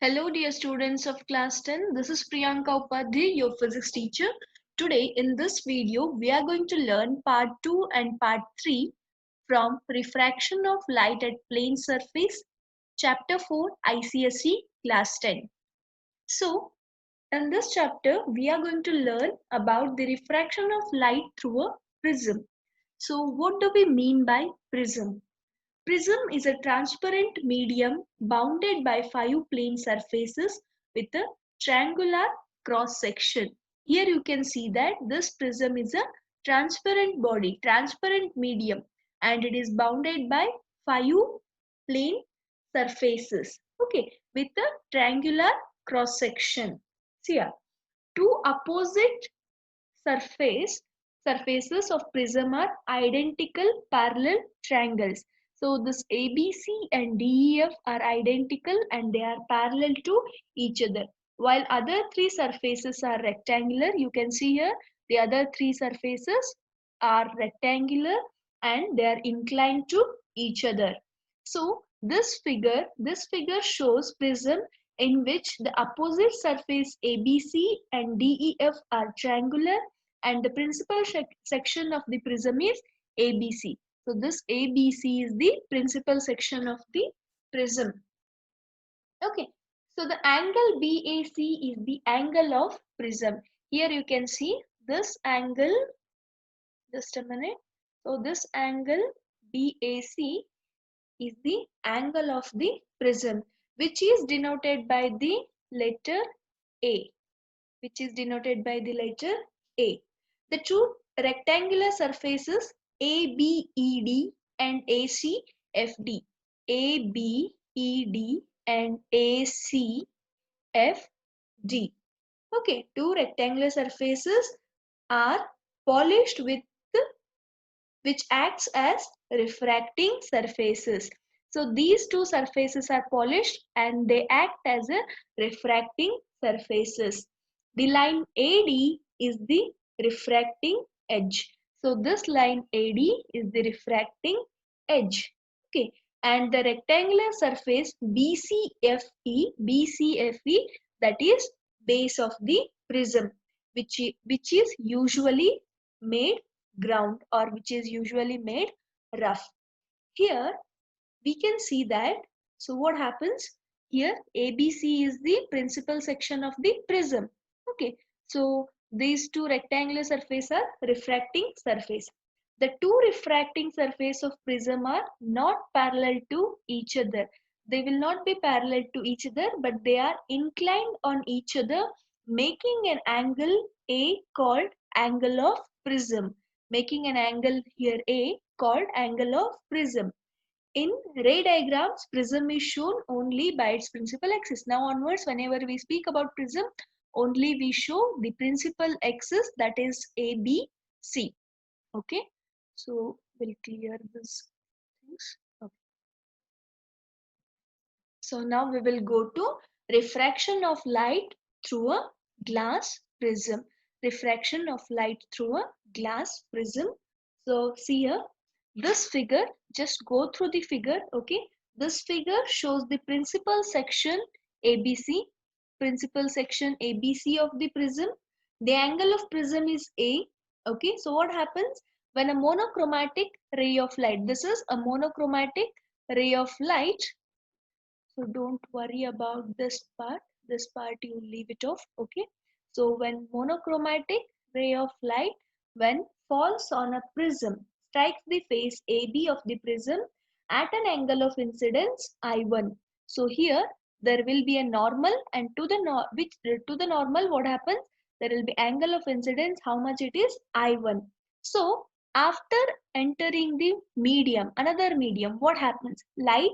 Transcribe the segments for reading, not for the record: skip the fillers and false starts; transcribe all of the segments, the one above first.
Hello, dear students of class 10. This is Priyanka Upadhyay, your physics teacher. Today, in this video, we are going to learn part 2 and part 3 from Refraction of Light at Plane Surface, Chapter 4, ICSE, class 10. So, in this chapter, we are going to learn about the refraction of light through a prism. So, what do we mean by prism? Prism is a transparent medium bounded by 5 plane surfaces with a triangular cross section. Here you can see that this prism is a transparent body, transparent medium, and it is bounded by 5 plane surfaces. Okay, with a triangular cross section. See here, two opposite surfaces of prism are identical parallel triangles. So this ABC and DEF are identical and they are parallel to each other. While other 3 surfaces are rectangular, you can see here the other 3 surfaces are rectangular and they are inclined to each other. So this figure shows prism in which the opposite surface ABC and DEF are triangular and the principal section of the prism is ABC. So this ABC is the principal section of the prism. Okay. So the angle BAC is the angle of prism. Here you can see this angle, just a minute. So this angle BAC is the angle of the prism, which is denoted by the letter A, which is denoted by the letter A. The two rectangular surfaces ABED and ACFD, ABED and ACFD. Okay, two rectangular surfaces are polished with which acts as refracting surfaces. So these two surfaces are polished and they act as a refracting surfaces. The line AD is the refracting edge. So this line AD is the refracting edge. Okay. And the rectangular surface BCFE, that is base of the prism, which is usually made ground or which is usually made rough. Here we can see that, so what happens here, ABC is the principal section of the prism. Okay, so these two rectangular surfaces are refracting surface. The two refracting surface of prism are not parallel to each other. They will not be parallel to each other, but they are inclined on each other, making an angle A called angle of prism, making an angle here A called angle of prism. In ray diagrams, prism is shown only by its principal axis. Now onwards, whenever we speak about prism, only we show the principal axis, that is ABC. Okay, so we'll clear this things. Okay. So now we will go to refraction of light through a glass prism. Refraction of light through a glass prism. So see here, this figure, just go through the figure. Okay, this figure shows the principal section ABC, principal section ABC of the prism. The angle of prism is A. Okay, so what happens when a monochromatic ray of light, this is a monochromatic ray of light, so don't worry about this part you leave it off. Okay, so when monochromatic ray of light, when falls on a prism, strikes the face AB of the prism at an angle of incidence I1. So here there will be a normal, and to the normal, what happens, there will be angle of incidence, how much it is, I1. So after entering the medium, another medium, what happens, light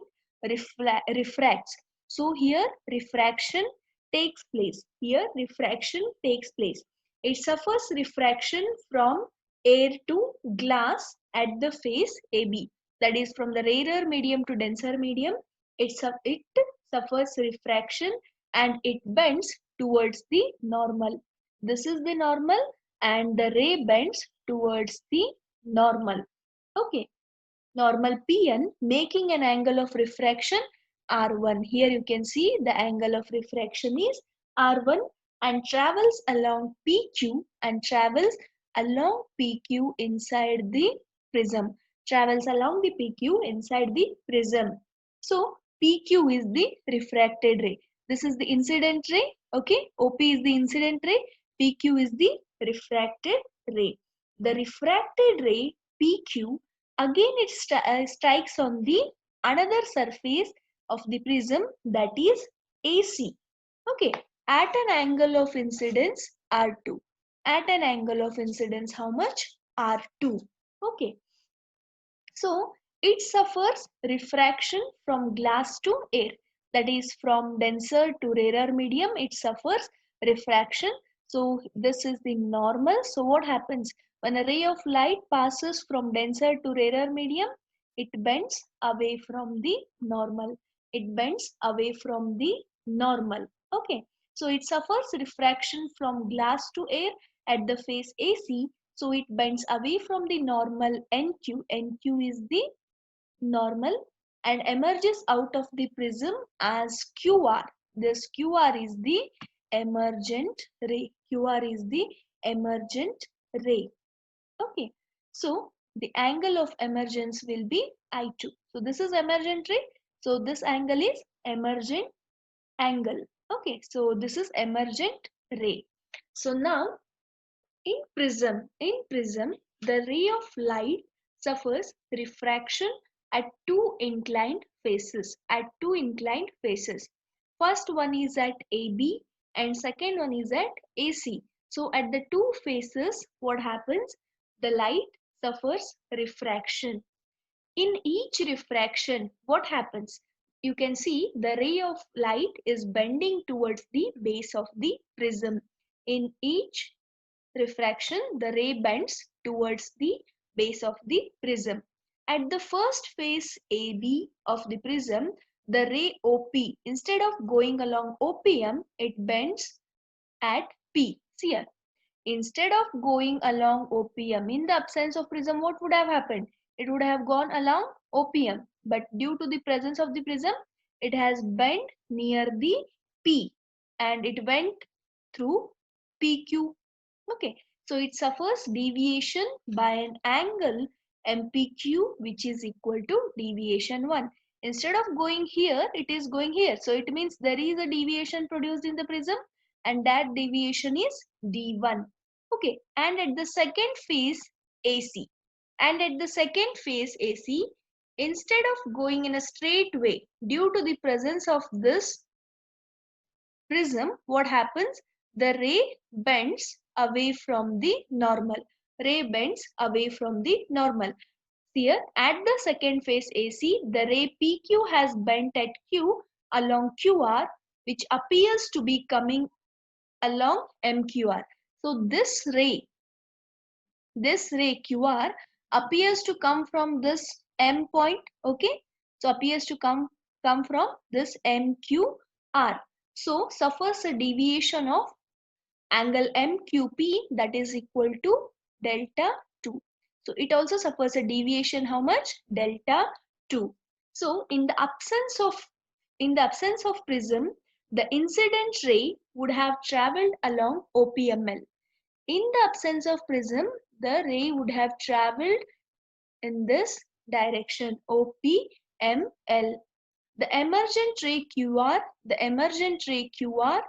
refracts. So here refraction takes place. Here refraction takes place. It suffers refraction from air to glass at the face AB. That is, from the rarer medium to denser medium, it suffers refraction and it bends towards the normal. This is the normal and the ray bends towards the normal. Okay, normal PN, making an angle of refraction R1. Here you can see the angle of refraction is R1 and travels along PQ and travels along PQ inside the prism. Travels along the PQ inside the prism. So PQ is the refracted ray. This is the incident ray. Okay, OP is the incident ray. PQ is the refracted ray. The refracted ray PQ again it strikes on the another surface of the prism, that is AC. Okay, at an angle of incidence R2. At an angle of incidence, how much? R2. Okay, so it suffers refraction from glass to air. That is, from denser to rarer medium, it suffers refraction. So this is the normal. So what happens when a ray of light passes from denser to rarer medium? It bends away from the normal. It bends away from the normal. Okay. So it suffers refraction from glass to air at the face AC. So it bends away from the normal NQ. NQ is the normal and emerges out of the prism as QR. This QR is the emergent ray. QR is the emergent ray. Okay. So the angle of emergence will be I2. So this is emergent ray. So this angle is emergent angle. Okay. So this is emergent ray. So now in prism, the ray of light suffers refraction at two inclined faces. At two inclined faces. First one is at AB and second one is at AC. So at the two faces, what happens? The light suffers refraction. In each refraction, what happens? You can see the ray of light is bending towards the base of the prism. In each refraction, the ray bends towards the base of the prism. At the first face AB of the prism, the ray OP, instead of going along OPM, it bends at P. See here. Instead of going along OPM, in the absence of prism, what would have happened? It would have gone along OPM. But due to the presence of the prism, it has bent near the P and it went through PQ. Okay, so it suffers deviation by an angle MPQ, which is equal to deviation 1. Instead of going here, it is going here. So it means there is a deviation produced in the prism and that deviation is D1. Okay, and at the second phase AC. And at the second phase AC, instead of going in a straight way, due to the presence of this prism, what happens? The ray bends away from the normal. Ray bends away from the normal. Here, at the second phase AC, the ray PQ has bent at Q along QR, which appears to be coming along MQR. So this ray QR appears to come from this M point. Okay, so appears to come from this MQR. So suffers a deviation of angle MQP, that is equal to delta 2. So it also suffers a deviation, how much? Delta 2. So in the absence of prism, the incident ray would have traveled along OPML. In the absence of prism, the ray would have traveled in this direction, OPML. The emergent ray QR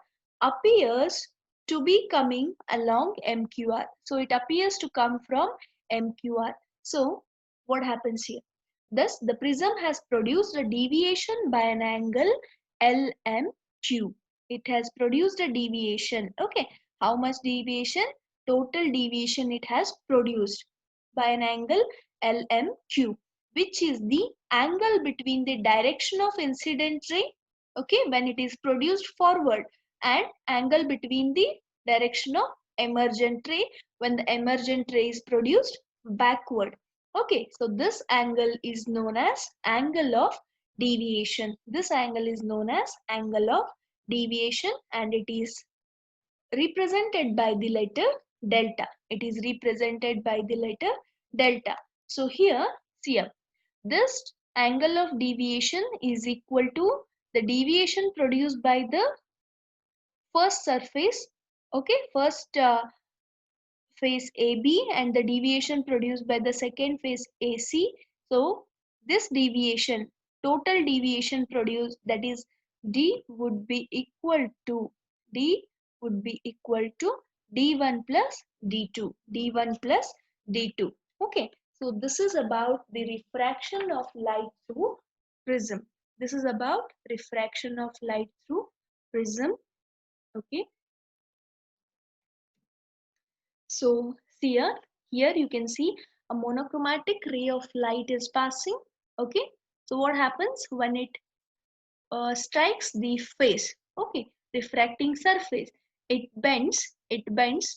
appears to be coming along MQR. So it appears to come from MQR. So what happens here? Thus, the prism has produced a deviation by an angle LMQ. It has produced a deviation. Okay, how much deviation? Total deviation it has produced by an angle LMQ, which is the angle between the direction of incident ray, okay, when it is produced forward, and angle between the direction of emergent ray when the emergent ray is produced backward. Okay, so this angle is known as angle of deviation. This angle is known as angle of deviation and it is represented by the letter delta. It is represented by the letter delta. So here, see here, this angle of deviation is equal to the deviation produced by the first surface, okay, first face AB and the deviation produced by the second face AC. So this deviation, total deviation produced, that is D would be equal to D1 plus D1 plus D2. Okay, so this is about the refraction of light through prism. This is about refraction of light through prism. Okay, so here you can see a monochromatic ray of light is passing. Okay, so what happens when it strikes the face? Okay, refracting surface. It bends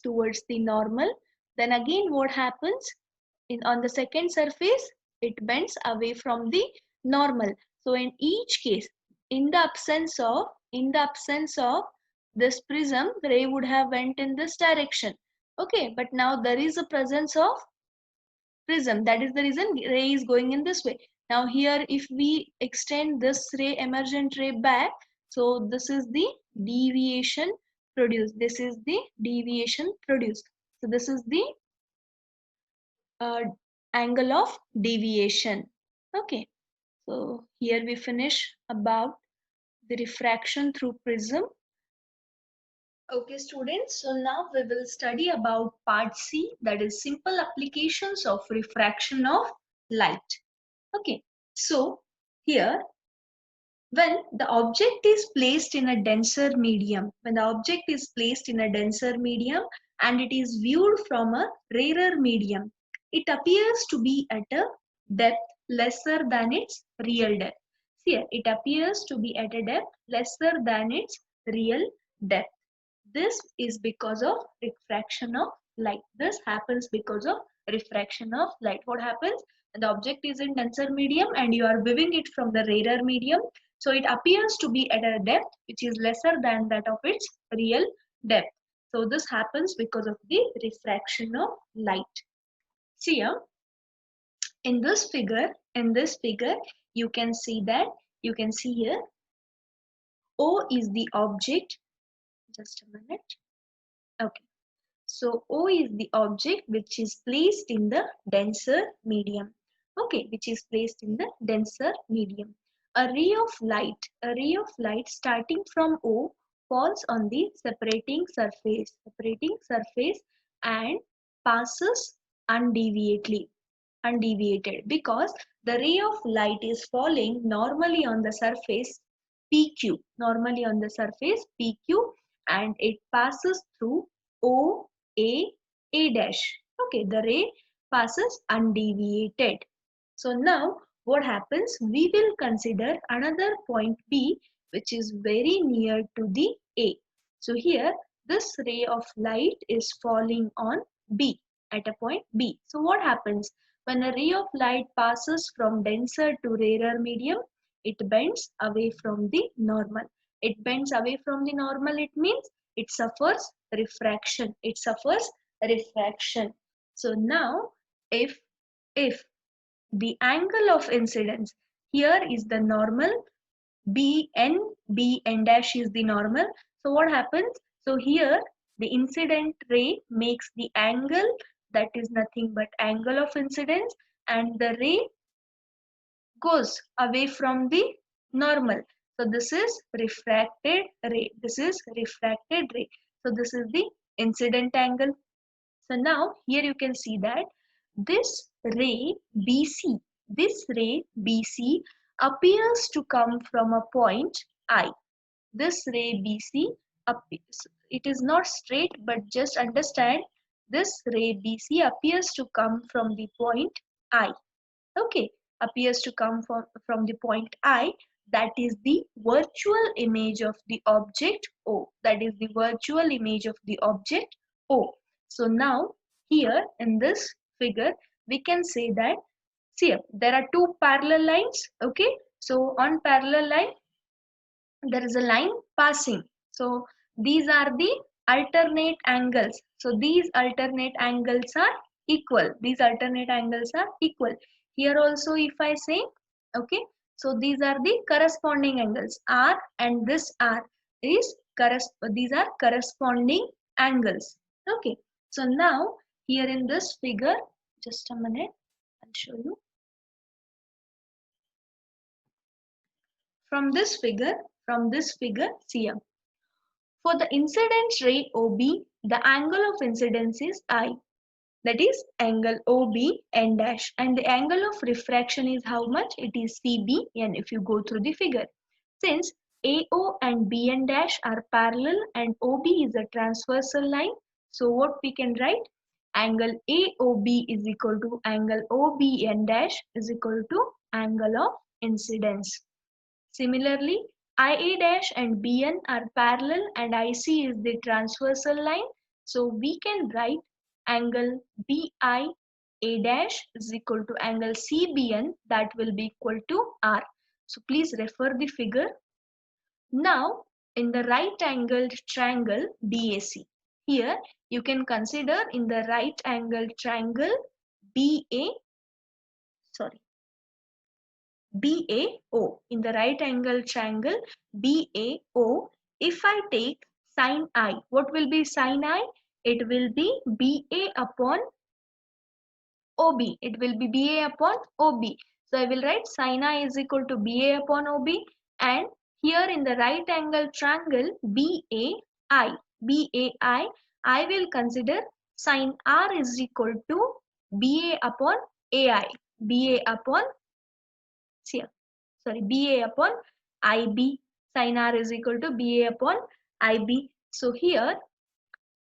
towards the normal. Then again, what happens on the second surface? It bends away from the normal. So in each case, in the absence of this prism, the ray would have went in this direction. Okay, but now there is a presence of prism. That is the reason ray is going in this way. Now here, if we extend this ray, emergent ray back, so this is the deviation produced. This is the deviation produced. So this is the uh, angle of deviation. Okay, so here we finish about the refraction through prism. Okay, students, so now we will study about part C, that is simple applications of refraction of light. Okay, so here, when the object is placed in a denser medium, and it is viewed from a rarer medium, it appears to be at a depth lesser than its real depth. Here, it appears to be at a depth lesser than its real depth. This is because of refraction of light. This happens because of refraction of light. What happens? The object is in denser medium and you are viewing it from the rarer medium. So it appears to be at a depth which is lesser than that of its real depth. So this happens because of the refraction of light. See here, in this figure, you can see here, O is the object. Just a minute. Okay. So O is the object which is placed in the denser medium. Okay, which is placed in the denser medium. A ray of light starting from O falls on the separating surface and passes undeviated because the ray of light is falling normally on the surface PQ, and it passes through O, A dash. Okay, the ray passes undeviated. So now what happens? We will consider another point B which is very near to the A. So here this ray of light is falling on B at a point B. So what happens? When a ray of light passes from denser to rarer medium, it bends away from the normal. It bends away from the normal, it means it suffers refraction. So now if the angle of incidence, here is the normal, bn dash is the normal. So what happens? So here the incident ray makes the angle, that is nothing but angle of incidence, and the ray goes away from the normal. So this is refracted ray. So this is the incident angle. So now here you can see that this ray BC, appears to come from a point I. This ray BC, it is not straight, but just understand this ray BC appears to come from the point I. Okay, appears to come from the point I, that is the virtual image of the object O. So now here in this figure we can say that, see, there are two parallel lines. Okay, so on parallel line there is a line passing. So these are the alternate angles. So these alternate angles are equal. Here also, if I say Okay, so these are the corresponding angles. R and this R is these are corresponding angles. Okay, so now here in this figure, just a minute, I'll show you. From this figure, see here. For the incident ray OB, the angle of incidence is I. That is angle OB N dash, and the angle of refraction is how much? It is CBN if you go through the figure. Since AO and BN dash are parallel and OB is a transversal line, so what we can write? Angle AOB is equal to angle OBN dash is equal to angle of incidence. Similarly, IA dash and BN are parallel and IC is the transversal line. So we can write angle BIA dash is equal to angle CBN, that will be equal to R. So please refer the figure. Now in the right angled triangle BAC, here you can consider in the right angled triangle BAO. In the right angle triangle BAO, if I take sine I, what will be sine I? It will be BA upon OB. It will be BA upon OB. So I will write sine I is equal to BA upon OB, and here in the right angle triangle BAI, I will consider sine R is equal to BA upon AI. BA upon BA upon IB. Sin R is equal to BA upon IB. So here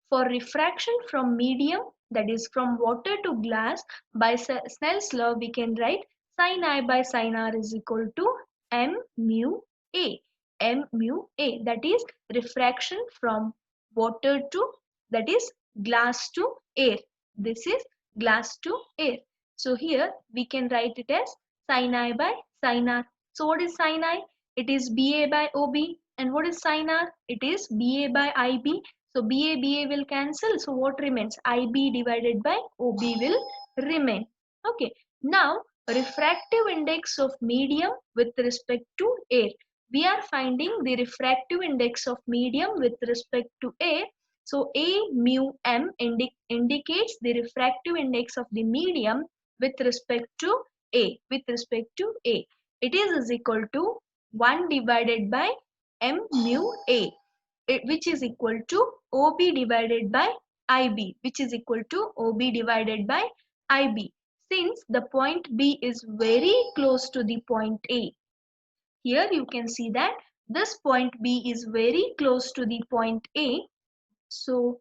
for refraction from medium, that is from water to glass, by Snell's law we can write sin I by sin R is equal to M mu A. M mu A, that is refraction from water to, that is glass to air. This is glass to air. So here we can write it as sin I by sin R. So what is sin I? It is BA by OB. And what is sin R? It is BA by IB. So BA will cancel. So what remains? IB divided by OB will remain. Okay. Now refractive index of medium with respect to air. We are finding the refractive index of medium with respect to air. So A mu M indicates the refractive index of the medium with respect to A. It is equal to 1 divided by M mu A, which is equal to OB divided by IB, which is equal to OB divided by IB. Since the point B is very close to the point A, here you can see that this point B is very close to the point A. So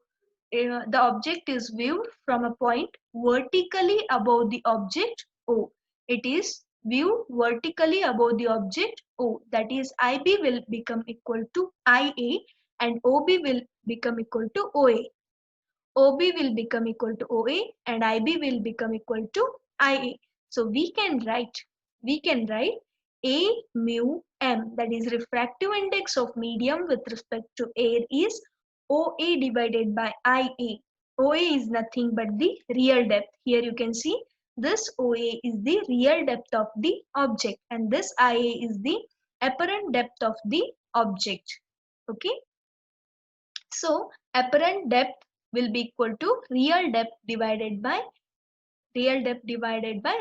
the object is viewed from a point vertically above the object O. It is viewed vertically above the object O. That is IB will become equal to IA and OB will become equal to OA. OB will become equal to OA and IB will become equal to IA. So we can write A mu M, that is refractive index of medium with respect to air, is OA divided by IA. OA is nothing but the real depth. Here you can see this OA is the real depth of the object and this IA is the apparent depth of the object. Okay. So apparent depth will be equal to real depth divided by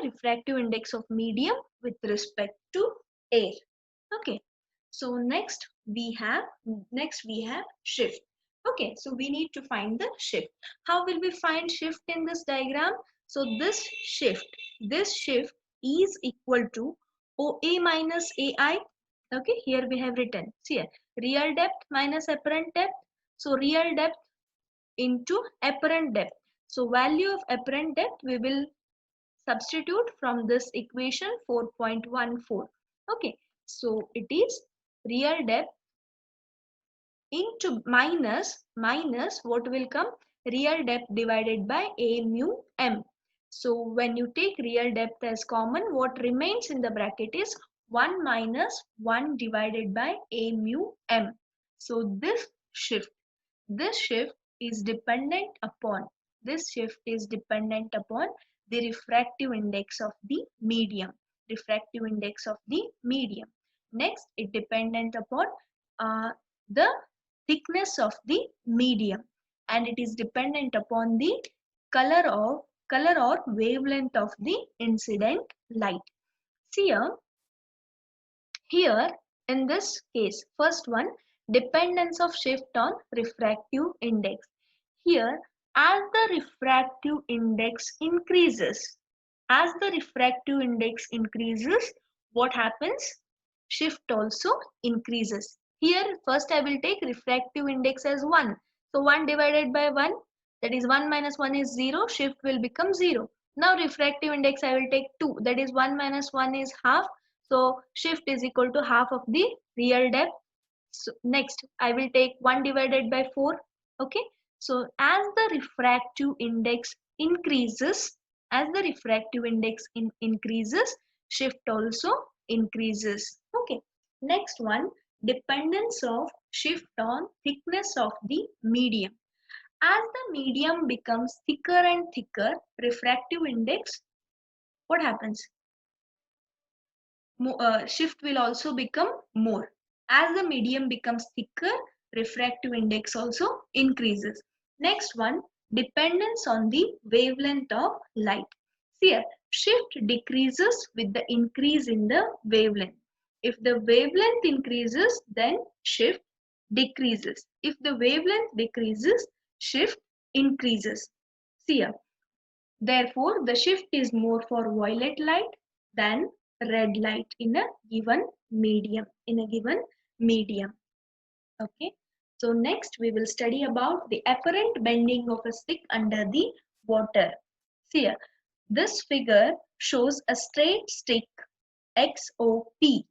refractive index of medium with respect to air. Okay. So next we have shift. Okay, so we need to find the shift. How will we find shift in this diagram? So this shift is equal to OA minus AI. Okay, here we have written, see here, real depth minus apparent depth. So real depth into apparent depth. So value of apparent depth we will substitute from this equation 4.14. Okay, so it is real depth into minus what will come? Real depth divided by A mu M. So when you take real depth as common, what remains in the bracket is 1 minus 1 divided by A mu M. So this shift is dependent upon the refractive index of the medium. refractive index of the medium. Next, it dependent upon the thickness of the medium, and it is dependent upon the color or wavelength of the incident light. See here in this case, first one, dependence of shift on refractive index. Here, as the refractive index increases, what happens? Shift also increases. Here first I will take refractive index as 1. So 1 divided by 1, that is 1 minus 1 is 0, shift will become 0. Now refractive index I will take 2, that is 1 minus 1 is half. So shift is equal to half of the real depth. So next I will take 1 divided by 4. Okay. So as the refractive index increases, increases, shift also increases. Okay. Next one, dependence of shift on thickness of the medium. As the medium becomes thicker and thicker, refractive index, what happens? Shift will also become more. As the medium becomes thicker, refractive index also increases. Next one, dependence on the wavelength of light. See here, shift decreases with the increase in the wavelength. If the wavelength increases, then shift decreases. If the wavelength decreases, shift increases. See here, therefore, the shift is more for violet light than red light in a given medium. Okay. So next we will study about the apparent bending of a stick under the water. See here, this figure shows a straight stick XOP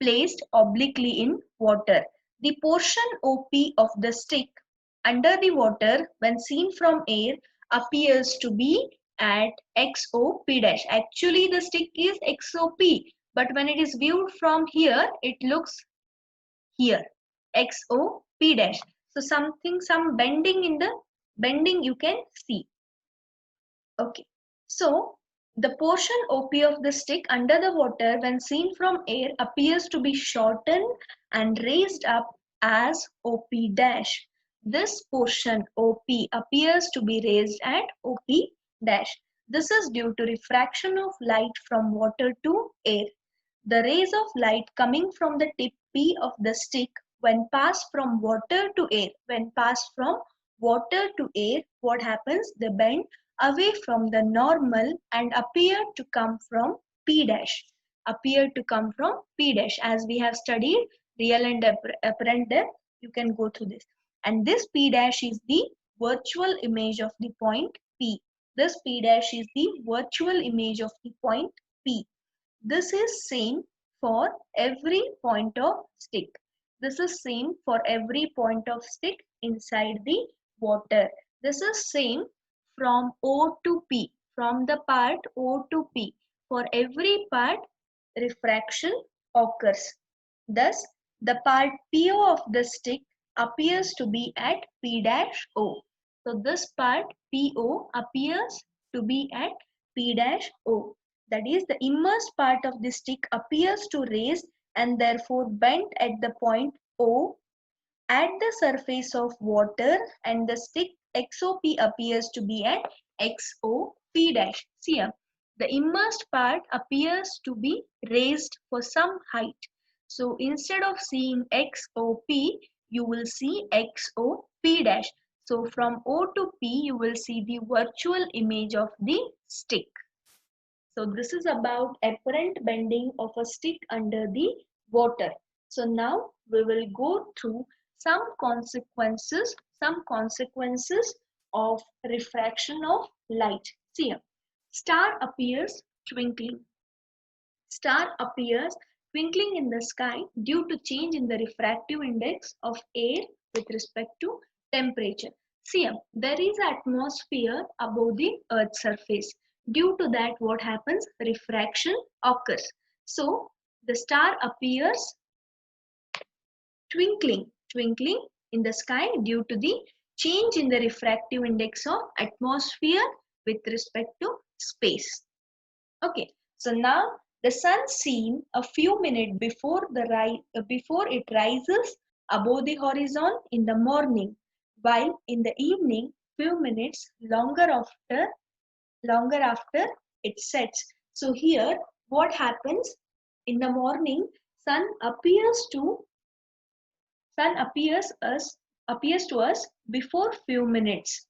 placed obliquely in water. The portion OP of the stick under the water when seen from air appears to be at XOP dash. Actually the stick is XOP, but when it is viewed from here it looks here XOP dash. So some bending you can see. Okay. So the portion OP of the stick under the water when seen from air appears to be shortened and raised up as OP dash. This portion OP appears to be raised at OP dash. This is due to refraction of light from water to air. The rays of light coming from the tip P of the stick when passed from water to air, what happens? They bend away from the normal and appear to come from P dash. As we have studied real and apparent depth, you can go through this. And this P dash is the virtual image of the point P. This P dash is the virtual image of the point P. This is same for every point of stick. Inside the water. This is same from O to P, from the part O to P. For every part, refraction occurs. Thus, the part PO of the stick appears to be at P dash O. So, this part PO appears to be at P dash O. That is, the immersed part of the stick appears to raise and therefore bent at the point O at the surface of water, and the stick XOP appears to be at XOP dash. See here, the immersed part appears to be raised for some height. So instead of seeing XOP, you will see XOP dash. So from O to P, you will see the virtual image of the stick. So this is about apparent bending of a stick under the water. So now we will go through some consequences of refraction of light. See here, star appears twinkling in the sky due to change in the refractive index of air with respect to temperature. See here, there is atmosphere above the earth's surface. Due to that, what happens? Refraction occurs. So the star appears twinkling in the sky due to the change in the refractive index of atmosphere with respect to space. Okay, So now the sun seen a few minutes before it rises above the horizon in the morning, while in the evening few minutes longer after it sets. So here what happens in the morning, sun appears to sun appears to us before few minutes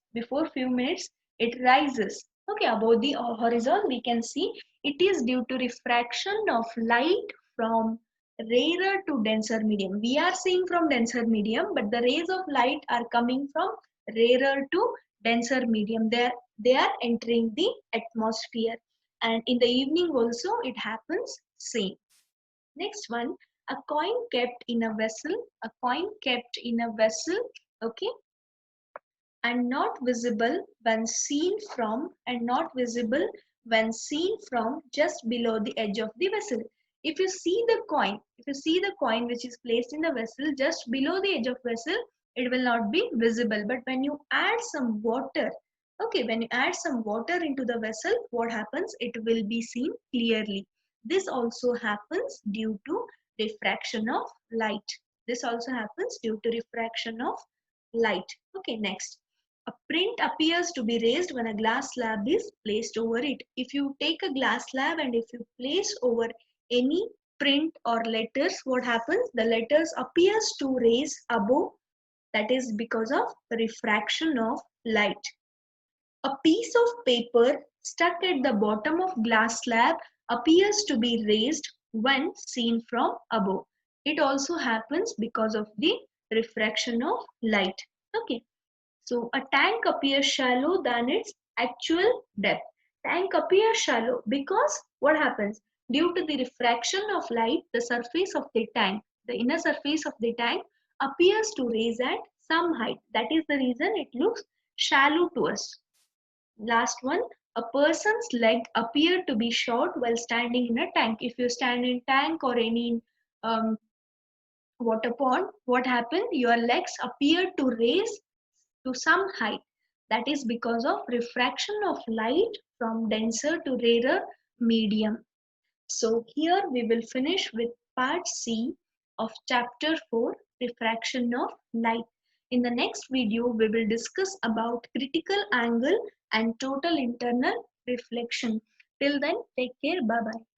it rises, okay, above the horizon. We can see it is due to refraction of light from rarer to denser medium. We are seeing from denser medium, but the rays of light are coming from rarer to denser medium. They are entering the atmosphere, and in the evening also it happens same. Next one, a coin kept in a vessel, okay, and not visible when seen from just below the edge of the vessel. If you see the coin which is placed in the vessel just below the edge of vessel, it will not be visible. But when you add some water, okay, when you add some water into the vessel, what happens? It will be seen clearly. This also happens due to refraction of light. This also happens due to refraction of light. Okay, next. A print appears to be raised when a glass slab is placed over it. If you take a glass slab and if you place over any print or letters, what happens? The letters appears to raise above. That is because of the refraction of light. A piece of paper stuck at the bottom of glass slab appears to be raised when seen from above. It also happens because of the refraction of light. Okay. So a tank appears shallow than its actual depth. Tank appears shallow because what happens? Due to the refraction of light, the inner surface of the tank appears to raise at some height. That is the reason it looks shallow to us. Last one, a person's leg appear to be short while standing in a tank. If you stand in tank or any um, water pond, what happened? Your legs appear to raise to some height. That is because of refraction of light from denser to rarer medium. So here we will finish with part C of chapter 4, refraction of light. In the next video we will discuss about critical angle and total internal reflection. Till then, take care. Bye bye.